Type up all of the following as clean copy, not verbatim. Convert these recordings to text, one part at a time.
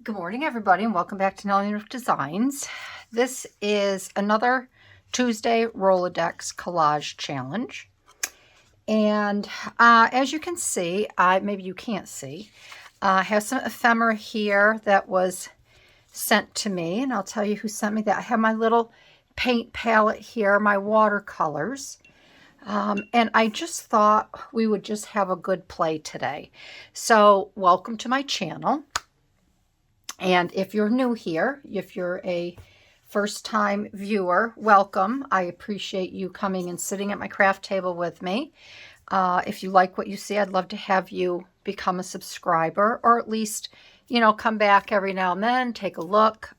Good morning, everybody, and welcome back to Nellie and Ruth Designs. This is another Tuesday Rolodex collage challenge. And as you can see, maybe you can't see, I have some ephemera here that was sent to me, and I'll tell you who sent me that. I have my little paint palette here, my watercolors. And I just thought we would just have a good play today. So welcome to my channel. And if you're new here, if you're a first-time viewer, welcome. I appreciate you coming and sitting at my craft table with me. If you like what you see, I'd love to have you become a subscriber, or at least, come back every now and then, take a look.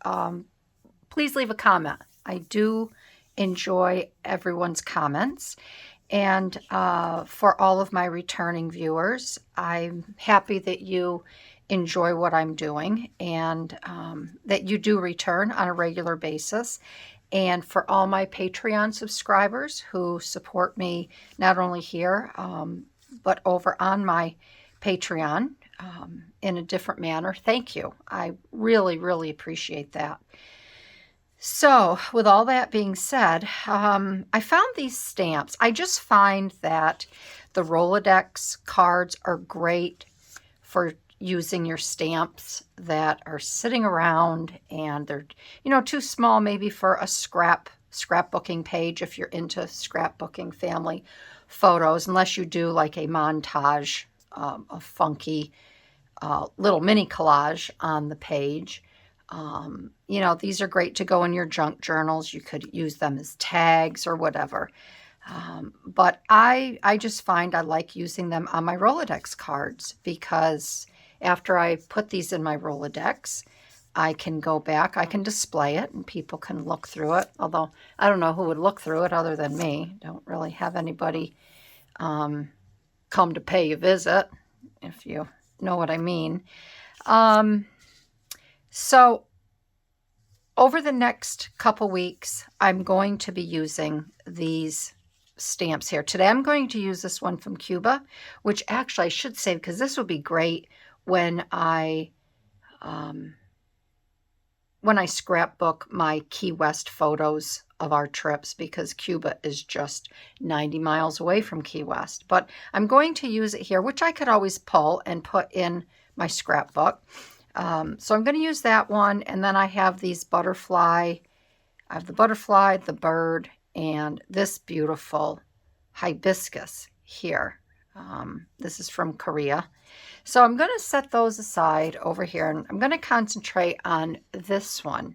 Please leave a comment. I do enjoy everyone's comments. And for all of my returning viewers, I'm happy that you enjoy what I'm doing and that you do return on a regular basis. And for all my Patreon subscribers who support me not only here, but over on my Patreon in a different manner, thank you. I really, really appreciate that. So with all that being said, I found these stamps. I just find that the Rolodex cards are great for using your stamps that are sitting around and they're, too small maybe for a scrapbooking page if you're into scrapbooking family photos, unless you do like a montage, a funky little mini collage on the page. These are great to go in your junk journals. You could use them as tags or whatever. But I just find I like using them on my Rolodex cards, because after I put these in my Rolodex, I can go back, I can display it, and people can look through it. Although I don't know who would look through it other than me. Don't really have anybody come to pay a visit, if you know what I mean. So over the next couple weeks, I'm going to be using these stamps here. Today I'm going to use this one from Cuba, which actually I should save, because this would be great when I scrapbook my Key West photos of our trips, because Cuba is just 90 miles away from Key West. But I'm going to use it here, which I could always pull and put in my scrapbook. So I'm going to use that one, and then I have these butterfly. I have the butterfly, the bird, and this beautiful hibiscus here. This is from Korea. So I'm going to set those aside over here, and I'm going to concentrate on this one.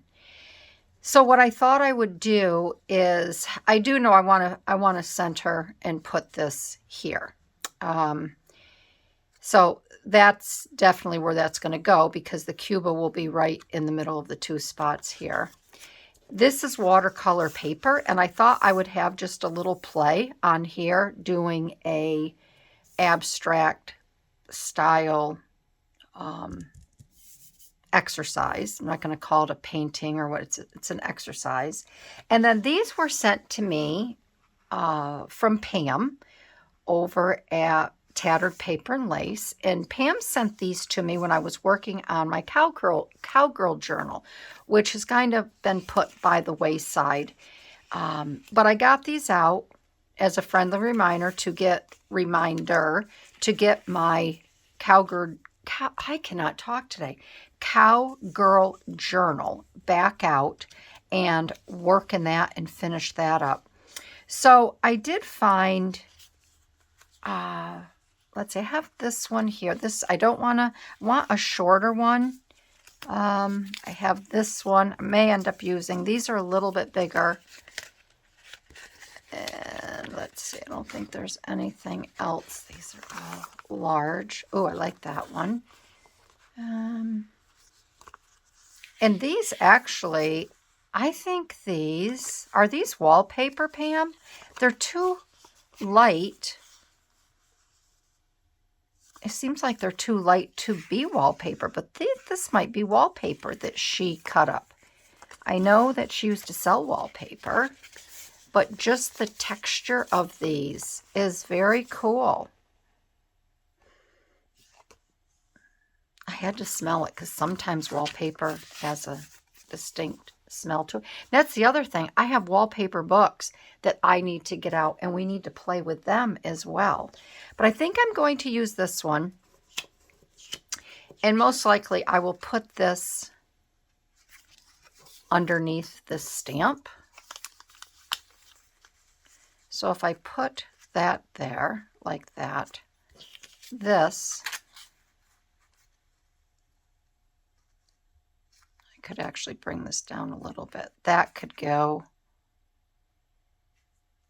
So what I thought I would do is, I do know I want to center and put this here. So that's definitely where that's going to go, because the Cuba will be right in the middle of the two spots here. This is watercolor paper, and I thought I would have just a little play on here doing a abstract style exercise. I'm not going to call it a painting or what, it's an exercise. And then these were sent to me from Pam over at Tattered Paper and Lace, and Pam sent these to me when I was working on my cowgirl journal, which has kind of been put by the wayside. But I got these out as a friendly reminder to get my I cannot talk today, cowgirl journal back out and work in that and finish that up. So I did find, let's see, I have this one here. This, I want a shorter one. I have this one. I may end up using, these are a little bit bigger. And let's see, I don't think there's anything else. These are all large. Oh, I like that one. And these actually, I think are these wallpaper, Pam? They're too light. It seems like they're too light to be wallpaper, but this might be wallpaper that she cut up. I know that she used to sell wallpaper, but just the texture of these is very cool. I had to smell it because sometimes wallpaper has a distinct smell to it. That's the other thing. I have wallpaper books that I need to get out, and we need to play with them as well. But I think I'm going to use this one. And most likely I will put this underneath this stamp. So if I put that there like that, this, I could actually bring this down a little bit. That could go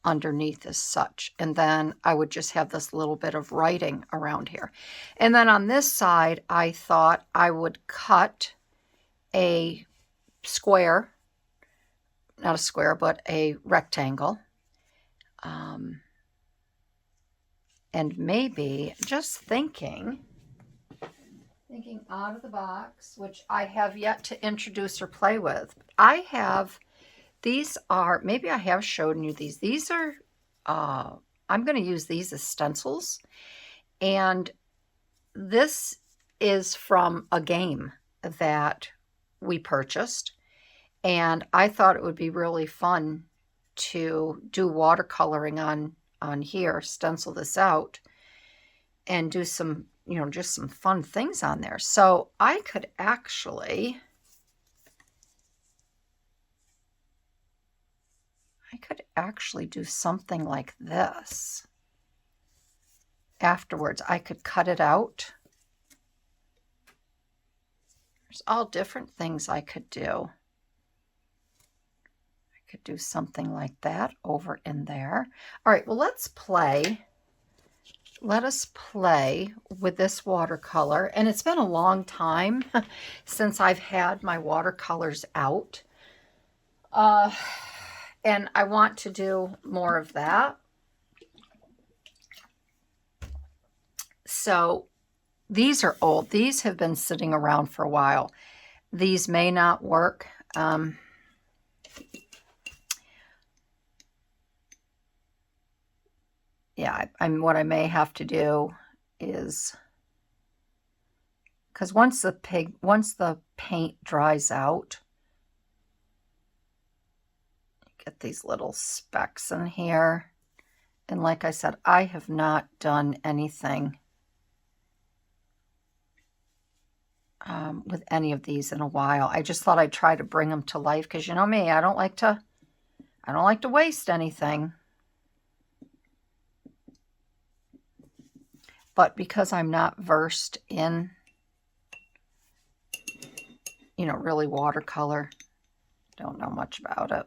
underneath as such, and then I would just have this little bit of writing around here. And then on this side, I thought I would cut a square, not a square, but a rectangle. And maybe just thinking out of the box, which I have yet to introduce or play with. I have, these are, maybe I have shown you these. These are, I'm going to use these as stencils. And this is from a game that we purchased. And I thought it would be really fun to do watercoloring on here, stencil this out, and do some, you know, just some fun things on there. So I could actually do something like this. Afterwards, I could cut it out. There's all different things I could do. I could do something like that over in there. All right, well, let's play. Let us play with this watercolor. And it's been a long time since I've had my watercolors out. And I want to do more of that. So these are old. These have been sitting around for a while. These may not work. Yeah, what I may have to do is, because once the paint dries out, you get these little specks in here. And like I said, I have not done anything with any of these in a while. I just thought I'd try to bring them to life, because you know me, I don't like to waste anything. But because I'm not versed in, you know, really watercolor, don't know much about it.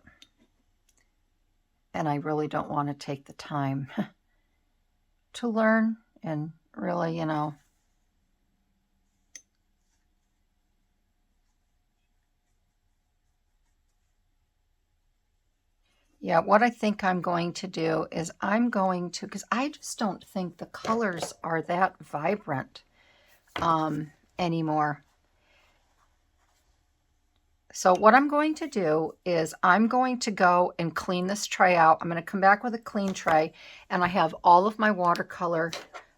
And I really don't want to take the time to learn and really, you know. Yeah, what I think I'm going to do is I'm going to, because I just don't think the colors are that vibrant anymore. So what I'm going to do is I'm going to go and clean this tray out. I'm going to come back with a clean tray, and I have all of my watercolor,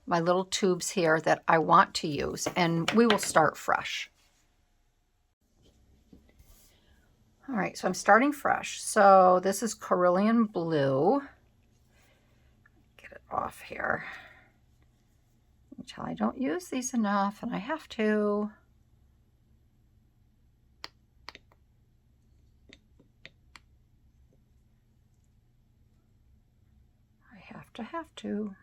my little tubes here that I want to use, and we will start fresh. All right, so I'm starting fresh. So this is Cerulean Blue. Get it off here. Until I don't use these enough, and I have to. Have to.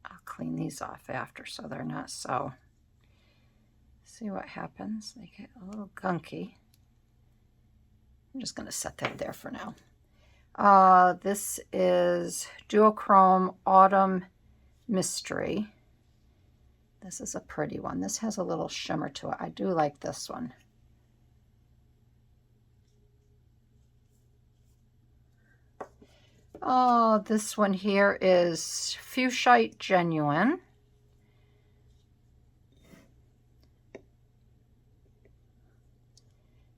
I'll clean these off after so they're not so. See what happens. They get a little gunky. I'm just going to set that there for now. This is Duochrome Autumn Mystery. This is a pretty one. This has a little shimmer to it. I do like this one. Oh, this one here is Fuchsite Genuine.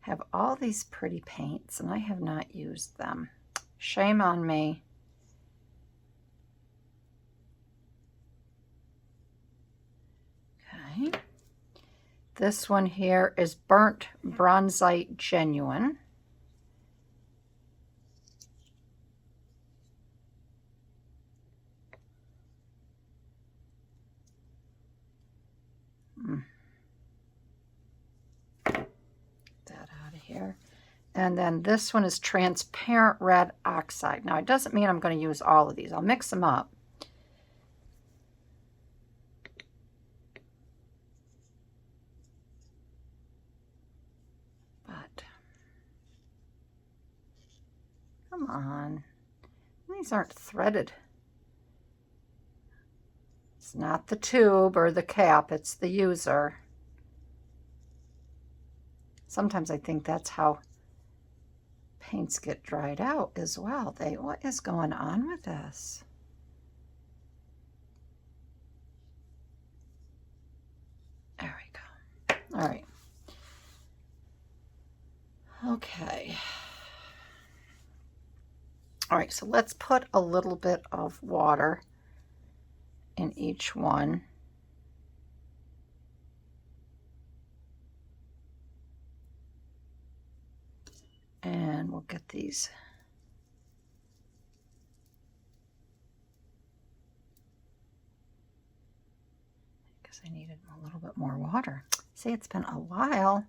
Have all these pretty paints, and I have not used them. Shame on me. This one here is Burnt Bronzite Genuine. Get that out of here. And then this one is Transparent Red Oxide. Now, it doesn't mean I'm going to use all of these. I'll mix them up. But, come on. These aren't threaded. It's not the tube or the cap, it's the user. Sometimes I think that's how paints get dried out as well. What is going on with this? There we go. All right. Okay. All right, so let's put a little bit of water in each one. And we'll get these. Because I needed a little bit more water. See, it's been a while.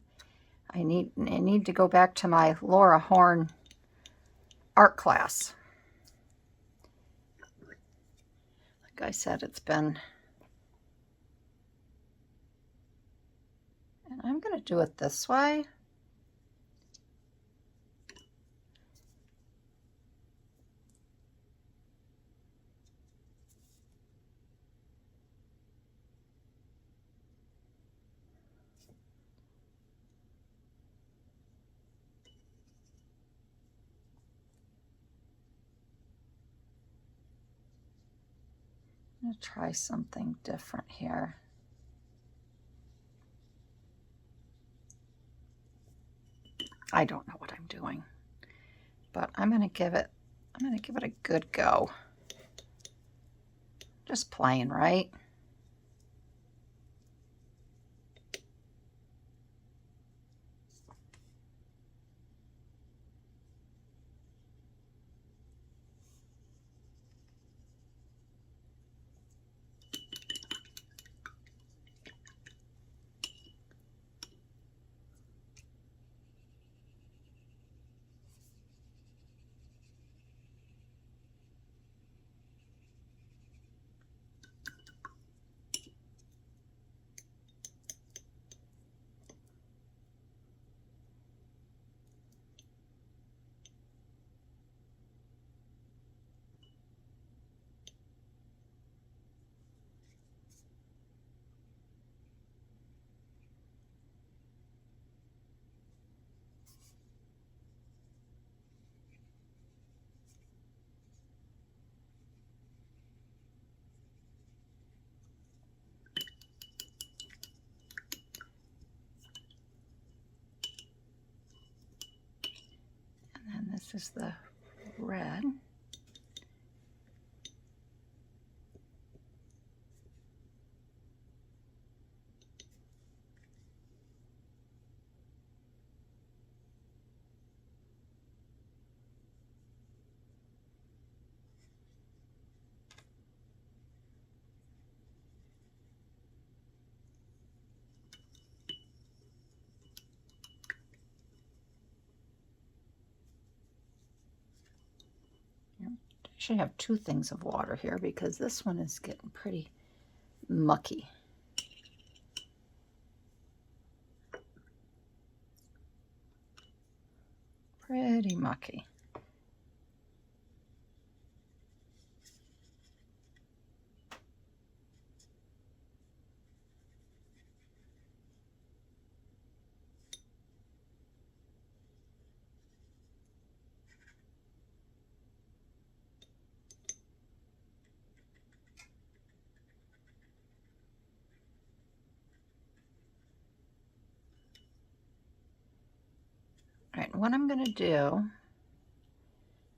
I need to go back to my Laura Horn art class. Like I said, it's been, and I'm going to do it this way. I'm going to try something different here. I don't know what I'm doing, but I'm going to give it a good go. Just playing, right? And this is the red. I should have two things of water here because this one is getting pretty mucky. Pretty mucky. All right, what I'm going to do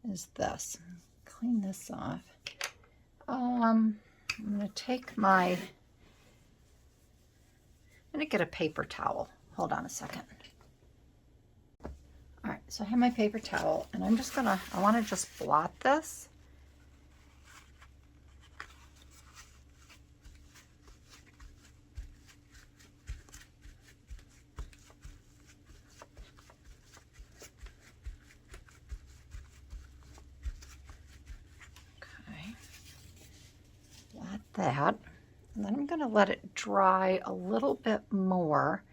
is this. Clean this off. I'm going to take my, I'm going to get a paper towel. Hold on a second. All right, so I have my paper towel, and I'm just gonna, I want to just blot this. Okay, blot that, and then I'm gonna let it dry a little bit more.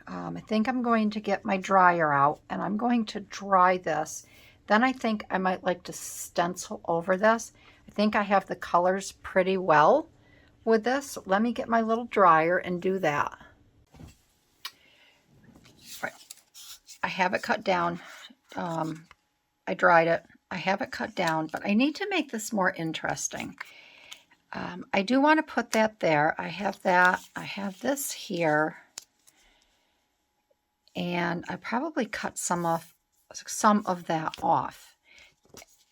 I think I'm going to get my dryer out and I'm going to dry this. Then I think I might like to stencil over this. I think I have the colors pretty well with this. Let me get my little dryer and do that. Right. I have it cut down. I dried it. I have it cut down, but I need to make this more interesting. I do want to put that there. I have that. I have this here. And I probably cut some of that off.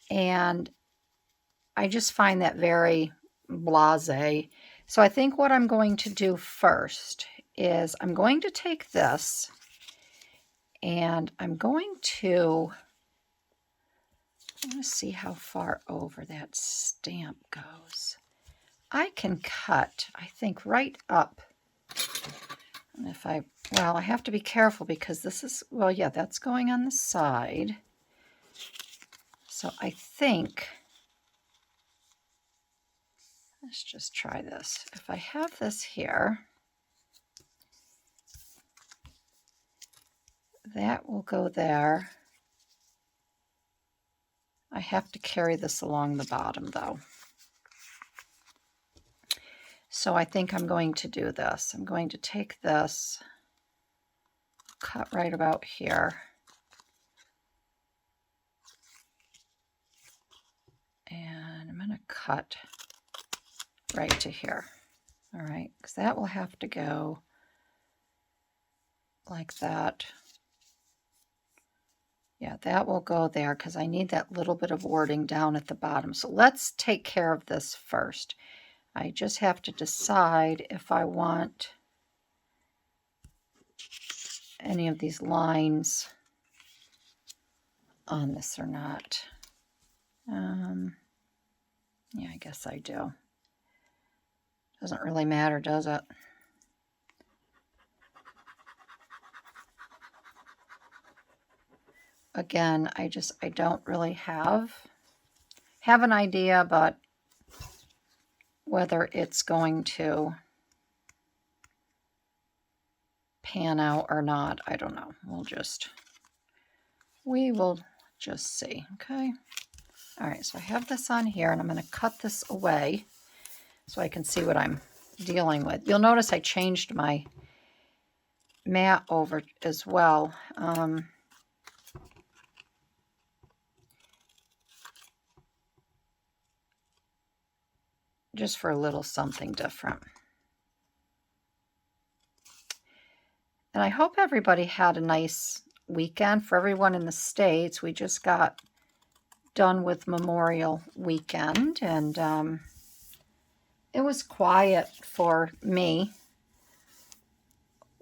And I just find that very blasé. So I think what I'm going to do first is I'm going to take this and I'm going to see how far over that stamp goes. I can cut, I think, right up. And if I, well, I have to be careful because this is, well, yeah, that's going on the side. So I think, let's just try this. If I have this here, that will go there. I have to carry this along the bottom though. So I think I'm going to do this. I'm going to take this, cut right about here. And I'm going to cut right to here. All right, because that will have to go like that. Yeah, that will go there because I need that little bit of wording down at the bottom. So let's take care of this first. I just have to decide if I want any of these lines on this or not. Yeah, I guess I do. Doesn't really matter, does it? Again, I don't really have an idea, but whether it's going to pan out or not, I don't know. We will just see, okay? All right, so I have this on here, and I'm going to cut this away so I can see what I'm dealing with. You'll notice I changed my mat over as well. Just for a little something different. And I hope everybody had a nice weekend. For everyone in the States, we just got done with Memorial Weekend, and it was quiet for me.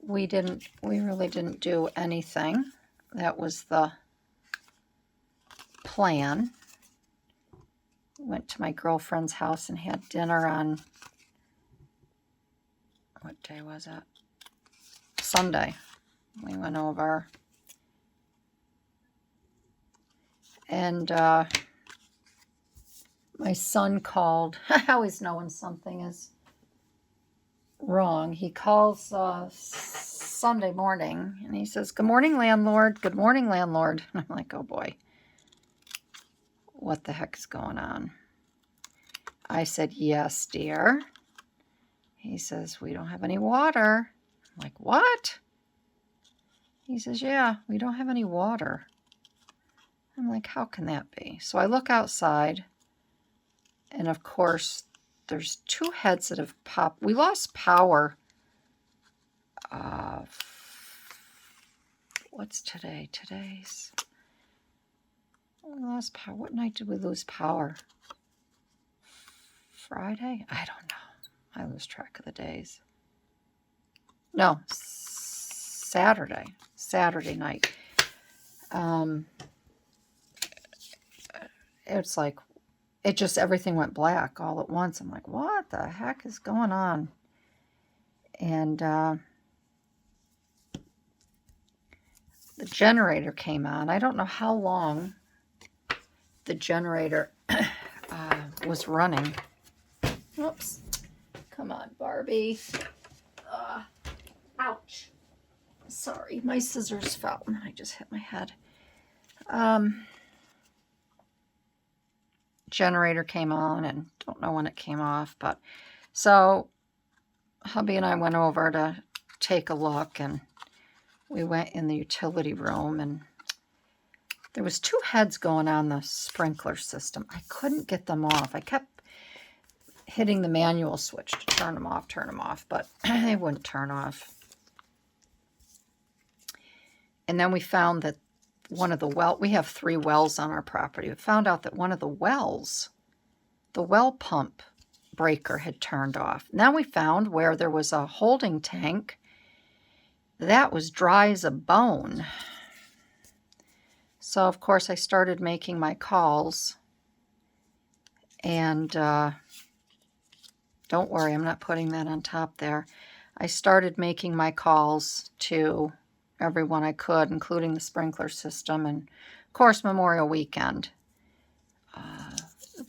We really didn't do anything. That was the plan. Went to my girlfriend's house and had dinner on, what day was it? Sunday. We went over. And my son called. I always know when something is wrong. He calls Sunday morning and he says, "Good morning, landlord. Good morning, landlord." And I'm like, oh boy. What the heck is going on? I said, "Yes, dear." He says, "We don't have any water." I'm like, "What?" He says, "Yeah, we don't have any water." I'm like, "How can that be?" So I look outside, and of course, there's two heads that have popped. We lost power. What's today? We lost power. What night did we lose power? Friday? I don't know. I lose track of the days. No, Saturday night. It's like, it just, everything went black all at once. I'm like, what the heck is going on? And the generator came on. I don't know how long the generator was running. Oops. Come on, Barbie. Ouch. Sorry, my scissors fell and I just hit my head. Generator came on and don't know when it came off, but so hubby and I went over to take a look, and we went in the utility room, and there was 2 heads going on the sprinkler system. I couldn't get them off. I kept hitting the manual switch to turn them off, but they wouldn't turn off. And then we found that one of the we have 3 wells on our property. We found out that one of the wells, the well pump breaker had turned off. Now we found where there was a holding tank that was dry as a bone. So of course I started making my calls, and don't worry, I'm not putting that on top there. I started making my calls to everyone I could, including the sprinkler system, and of course Memorial Weekend.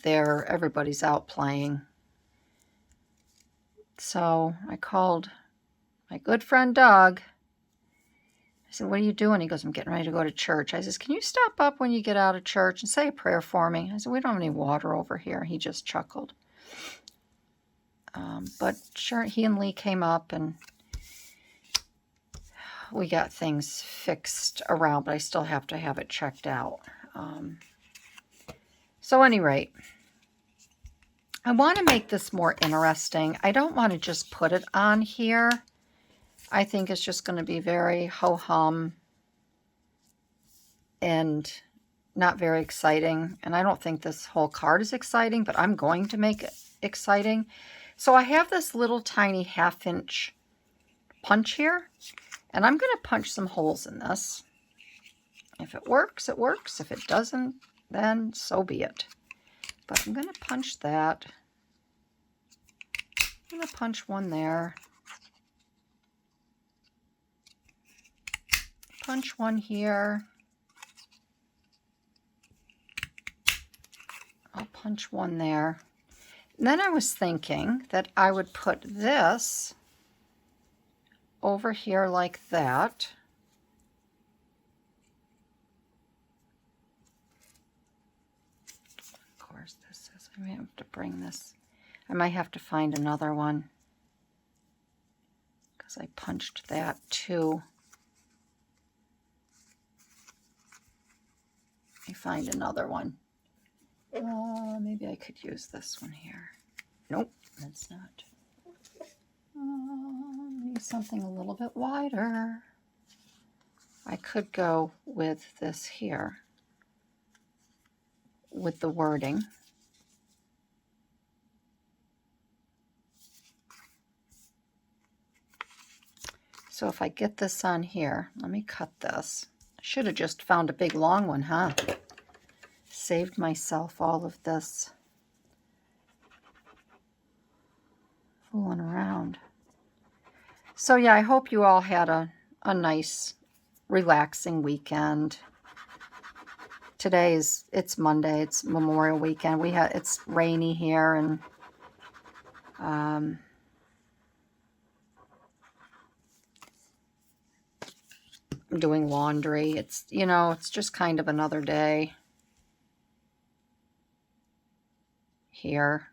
Everybody's out playing. So I called my good friend Doug. I said, what are you doing? He goes, I'm getting ready to go to church. I says, can you stop up when you get out of church and say a prayer for me? I said, we don't have any water over here. He just chuckled. But sure, he and Lee came up and we got things fixed around, but I still have to have it checked out. So at any rate, I want to make this more interesting. I don't want to just put it on here. I think it's just going to be very ho-hum and not very exciting. And I don't think this whole card is exciting, but I'm going to make it exciting. So I have this little tiny 1/2-inch punch here, and I'm going to punch some holes in this. If it works, it works. If it doesn't, then so be it. But I'm going to punch that. I'm going to punch one there. Punch one here. I'll punch one there. And then I was thinking that I would put this over here like that. Of course, this is, I may have to bring this. I might have to find another one because I punched that too. Let me find another one. Maybe I could use this one here. Nope, that's not. Need something a little bit wider. I could go with this here with the wording. So if I get this on here, let me cut this. I should have just found a big long one, huh? Saved myself all of this fooling around. So yeah, I hope you all had a nice, relaxing weekend. It's Monday, it's Memorial Weekend. It's rainy here, and I'm doing laundry. It's, it's just kind of another day here.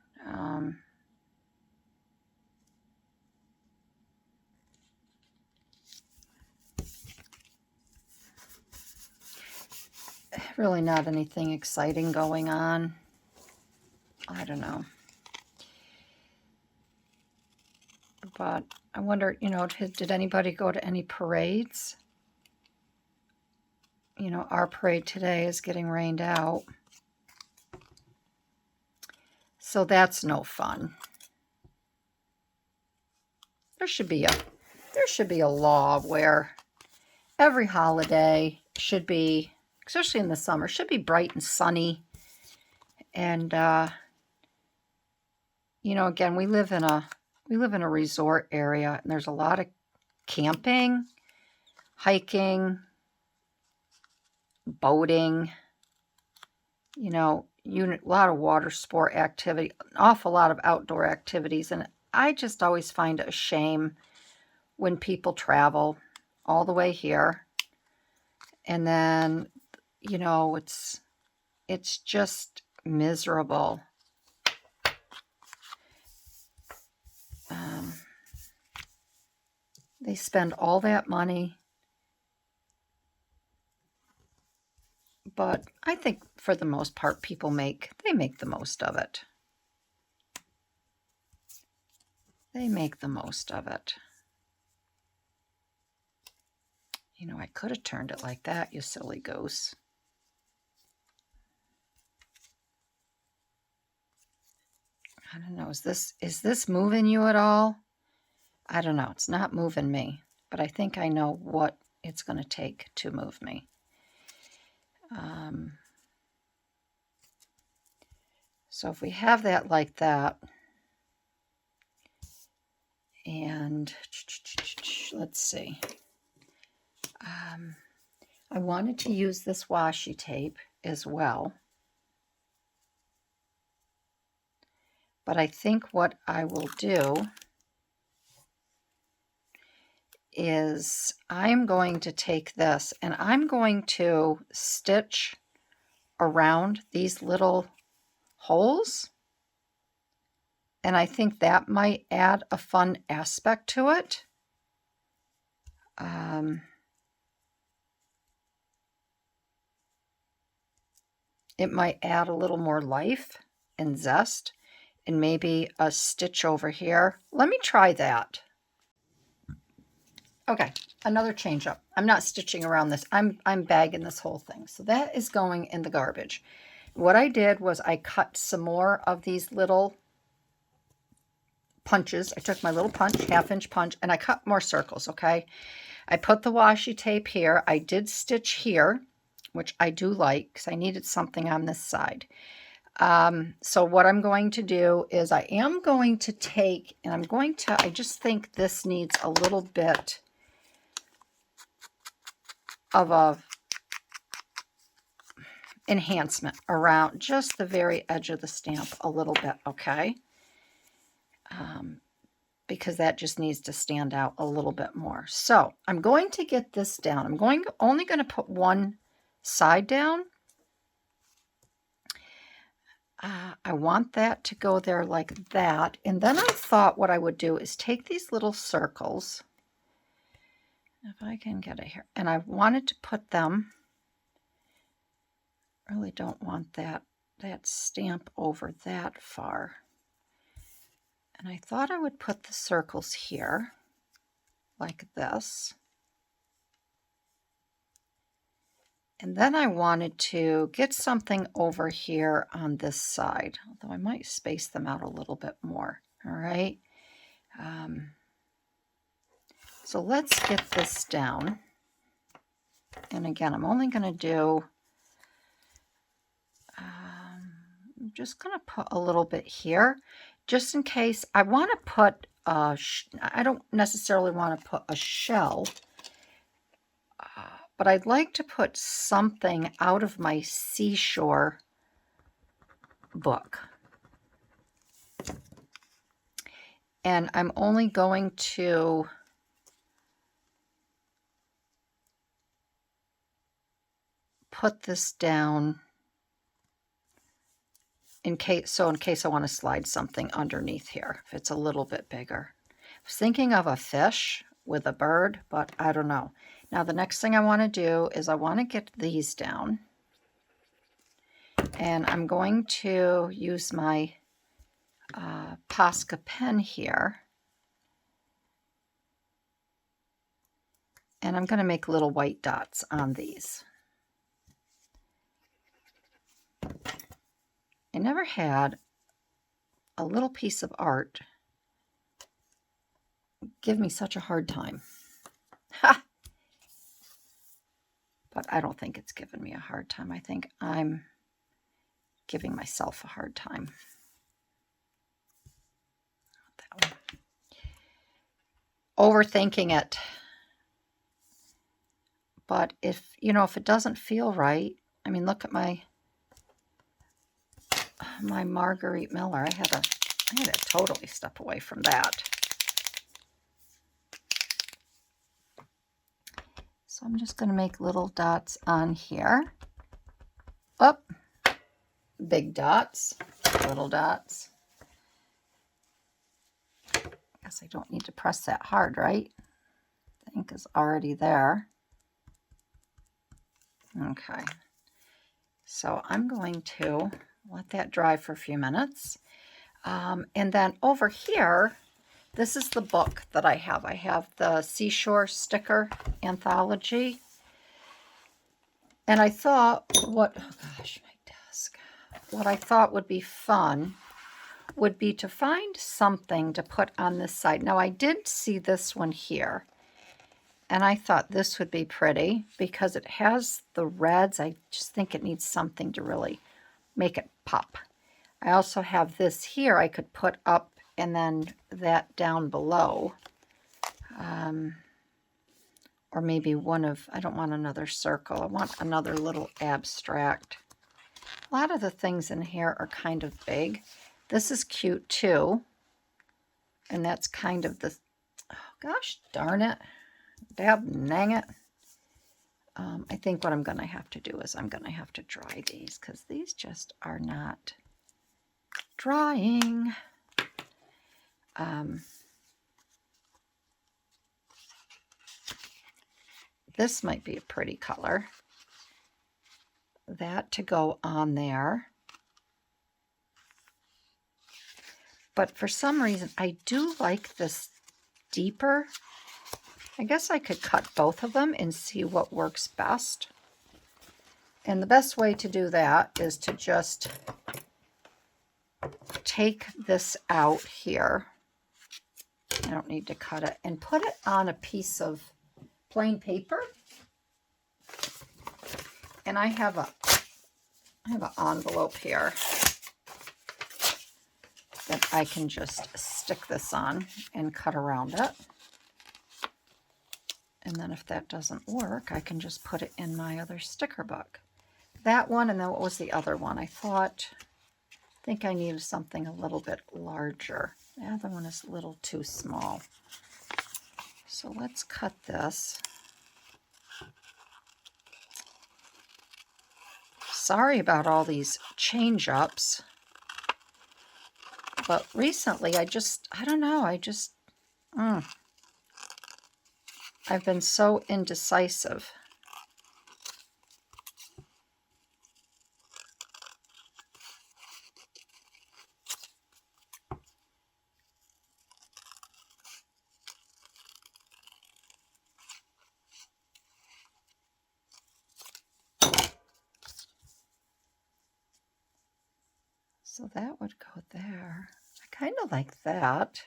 Really not anything exciting going on. I don't know. But I wonder, did anybody go to any parades? Our parade today is getting rained out. So that's no fun. There should be there should be a law where every holiday should be, especially in the summer, should be bright and sunny. And you know, again, we live in a resort area, and there's a lot of camping, hiking, boating, you know, a lot of water sport activity, an awful lot of outdoor activities. And I just always find it a shame when people travel all the way here, and then, you know, it's just miserable. They spend all that money, but I think for the most part, people make the most of it. They make the most of it. You know, I could have turned it like that, you silly goose. I don't know, is this moving you at all? I don't know, it's not moving me, but I think I know what it's going to take to move me. So if we have that like that, and let's see, I wanted to use this washi tape as well, but I think what I will do is I'm going to take this and I'm going to stitch around these little holes, and I think that might add a fun aspect to it. It might add a little more life and zest, and maybe a stitch over here. Let me try that. Okay, another change up. I'm not stitching around this. I'm bagging this whole thing. So that is going in the garbage. What I did was I cut some more of these little punches. I took my little punch, 1/2-inch punch, and I cut more circles, okay? I put the washi tape here. I did stitch here, which I do like because I needed something on this side. So what I'm going to do is I am going to take, and I just think this needs a little bit of a enhancement around just the very edge of the stamp a little bit, okay? Because that just needs to stand out a little bit more. So I'm going to get this down. I'm only going to put one side down. I want that to go there like that. And then I thought what I would do is take these little circles, if I can get it here, and I wanted to put them, really don't want that stamp over that far. And I thought I would put the circles here like this. And then I wanted to get something over here on this side, although I might space them out a little bit more. All right. So let's get this down. And again, I'm only going to do, I'm just going to put a little bit here, just in case. I want to put, I don't necessarily want to put a shell, but I'd like to put something out of my seashore book. And I'm only going to put this down in case I want to slide something underneath here, if it's a little bit bigger. I was thinking of a fish with a bird, but I don't know. Now the next thing I want to do is I want to get these down, and I'm going to use my Posca pen here, and I'm going to make little white dots on these. I never had a little piece of art give me such a hard time. Ha! But I don't think it's giving me a hard time. I think I'm giving myself a hard time. That one. Overthinking it. But if, you know, if it doesn't feel right, I mean, look at my Marguerite Miller. I had to totally step away from that. So I'm just going to make little dots on here. Up, big dots, little dots. I guess I don't need to press that hard, right? The ink is already there. Okay. So I'm going to let that dry for a few minutes. And then over here, this is the book that I have. I have the Seashore Sticker Anthology. And I thought what I thought would be fun would be to find something to put on this side. Now I did see this one here, and I thought this would be pretty because it has the reds. I just think it needs something to really make it pop. I also have this here I could put up, and then that down below. Or maybe one of, I don't want another circle. I want another little abstract. A lot of the things in here are kind of big. This is cute too. And that's kind of the, oh gosh darn it. Dab dang it. I think what I'm going to have to do is I'm going to have to dry these because these just are not drying. This might be a pretty color. That to go on there. But for some reason, I do like this deeper. I guess I could cut both of them and see what works best. And the best way to do that is to just take this out here. I don't need to cut it. And put it on a piece of plain paper. And I have an envelope here that I can just stick this on and cut around it. And then if that doesn't work, I can just put it in my other sticker book. That one, and then what was the other one? I think I needed something a little bit larger. The other one is a little too small. So let's cut this. Sorry about all these change-ups. But recently, I don't know, I've been so indecisive. So that would go there. I kind of like that.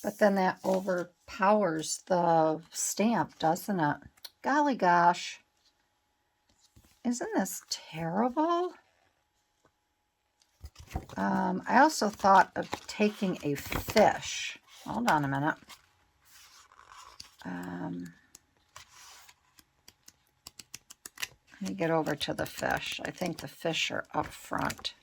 But then that overpowers the stamp, doesn't it? Golly gosh. Isn't this terrible? I also thought of taking a fish. Hold on a minute. Let me get over to the fish. I think the fish are up front.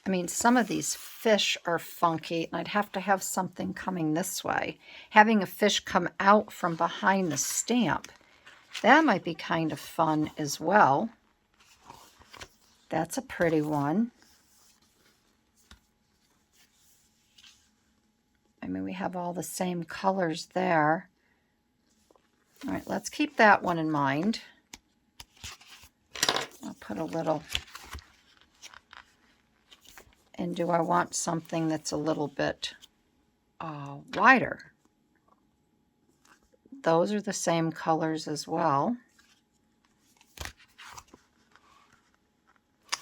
I mean, some of these fish are funky, and I'd have to have something coming this way. Having a fish come out from behind the stamp, that might be kind of fun as well. That's a pretty one. I mean, we have all the same colors there. All right, let's keep that one in mind. I'll put a little... And do I want something that's a little bit wider? Those are the same colors as well.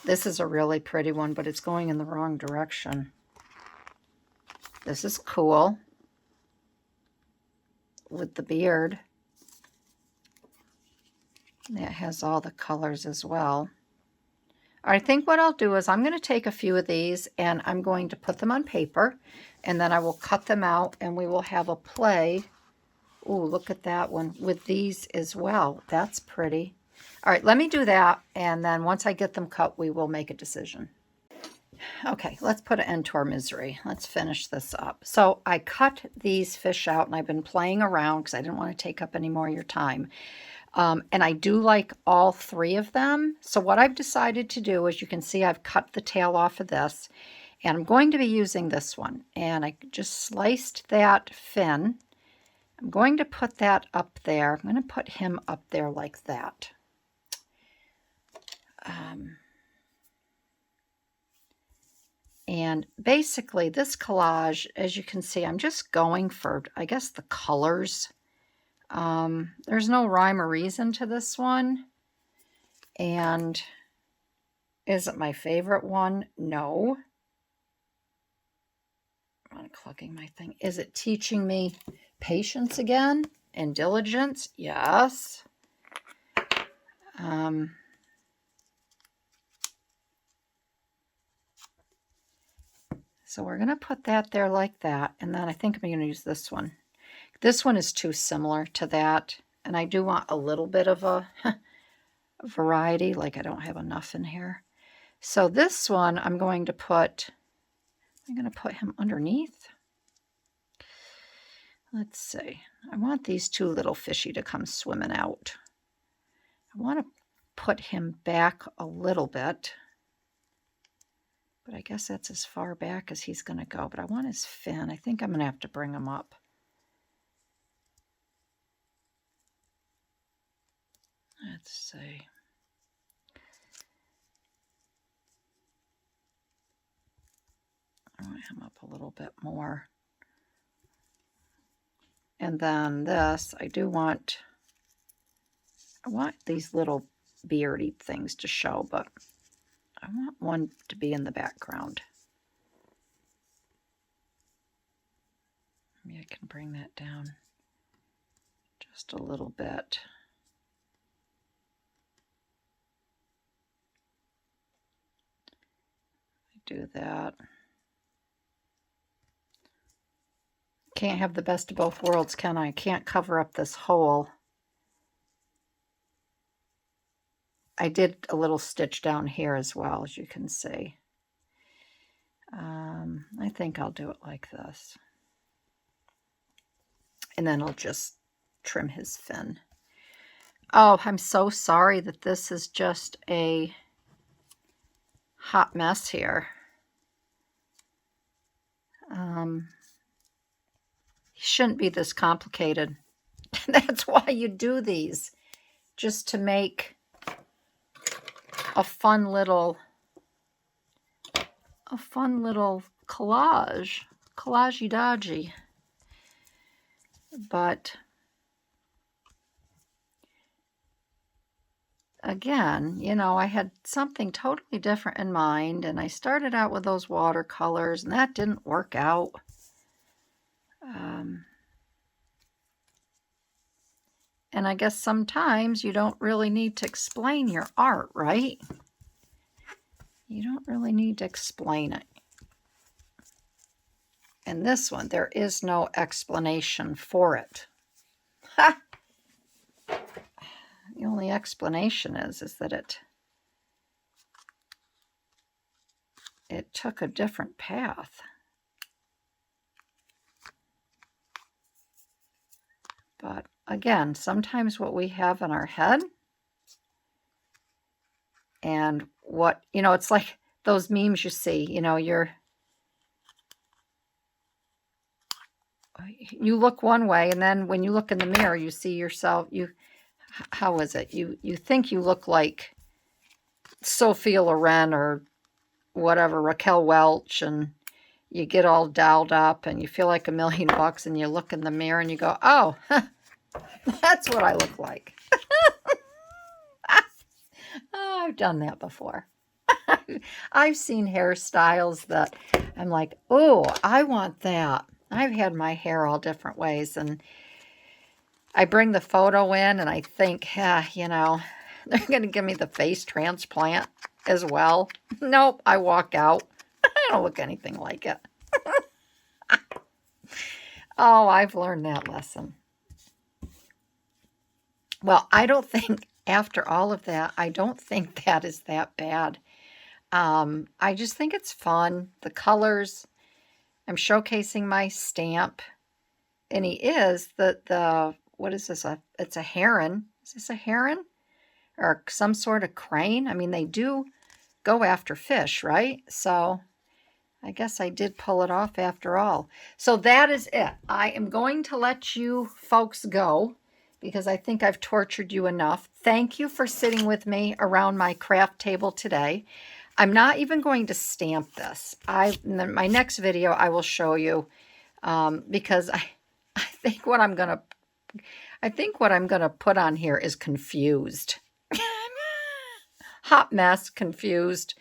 This is a really pretty one, but it's going in the wrong direction. This is cool with the beard. That has all the colors as well. I think what I'll do is I'm going to take a few of these and I'm going to put them on paper, and then I will cut them out and we will have a play. Ooh, look at that one with these as well. That's pretty. All right, let me do that, and then once I get them cut, we will make a decision. Okay, let's put an end to our misery. Let's finish this up. So I cut these fish out, and I've been playing around because I didn't want to take up any more of your time. And I do like all three of them. So what I've decided to do, as you can see, I've cut the tail off of this, and I'm going to be using this one. And I just sliced that fin. I'm going to put that up there. I'm going to put him up there like that. And basically this collage, as you can see, I'm just going for, I guess, the colors. There's no rhyme or reason to this one. And is it my favorite one? No. I'm unclogging my thing. Is it teaching me patience again and diligence? Yes. So we're going to put that there like that. And then I think I'm going to use this one. This one is too similar to that. And I do want a little bit of a variety, like I don't have enough in here. So this one I'm going to put him underneath. Let's see. I want these two little fishy to come swimming out. I want to put him back a little bit. But I guess that's as far back as he's going to go. But I want his fin. I think I'm going to have to bring him up. Let's see. I want him up a little bit more. And then this, I want these little beardy things to show, but I want one to be in the background. Maybe I can bring that down just a little bit. Do that. Can't have the best of both worlds, can I? Can't cover up this hole. I did a little stitch down here as well, as you can see. I think I'll do it like this. And then I'll just trim his fin. Oh, I'm so sorry that this is just a hot mess here. He shouldn't be this complicated. That's why you do these, just to make a fun little collage, collagey dodgy. But again, you know, I had something totally different in mind, and I started out with those watercolors, and that didn't work out. And I guess sometimes you don't really need to explain your art, right? You don't really need to explain it. And this one, there is no explanation for it. Ha! The only explanation is that it took a different path. But again, sometimes what we have in our head and what, you know, it's like those memes you see, you know, you look one way, and then when you look in the mirror, you see yourself, how is it? You think you look like Sophia Loren or whatever, Raquel Welch, and you get all dolled up and you feel like $1,000,000, and you look in the mirror and you go, oh, that's what I look like. Oh, I've done that before. I've seen hairstyles that I'm like, oh, I want that. I've had my hair all different ways, and I bring the photo in and I think, you know, they're going to give me the face transplant as well. Nope, I walk out. I don't look anything like it. Oh, I've learned that lesson. Well, I don't think after all of that, I don't think that is that bad. I just think it's fun. The colors, I'm showcasing my stamp. And he is what is this? It's a heron. Is this a heron? Or some sort of crane? I mean, they do go after fish, right? So I guess I did pull it off after all. So that is it. I am going to let you folks go because I think I've tortured you enough. Thank you for sitting with me around my craft table today. I'm not even going to stamp this. In my next video, I will show you because I think what I'm gonna put on here is confused. Hot mess, confused.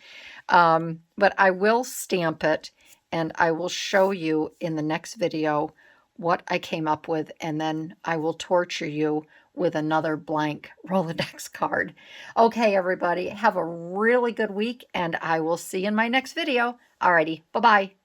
But I will stamp it and I will show you in the next video what I came up with, and then I will torture you with another blank Rolodex card. Okay, everybody, have a really good week, and I will see you in my next video. Alrighty, bye-bye.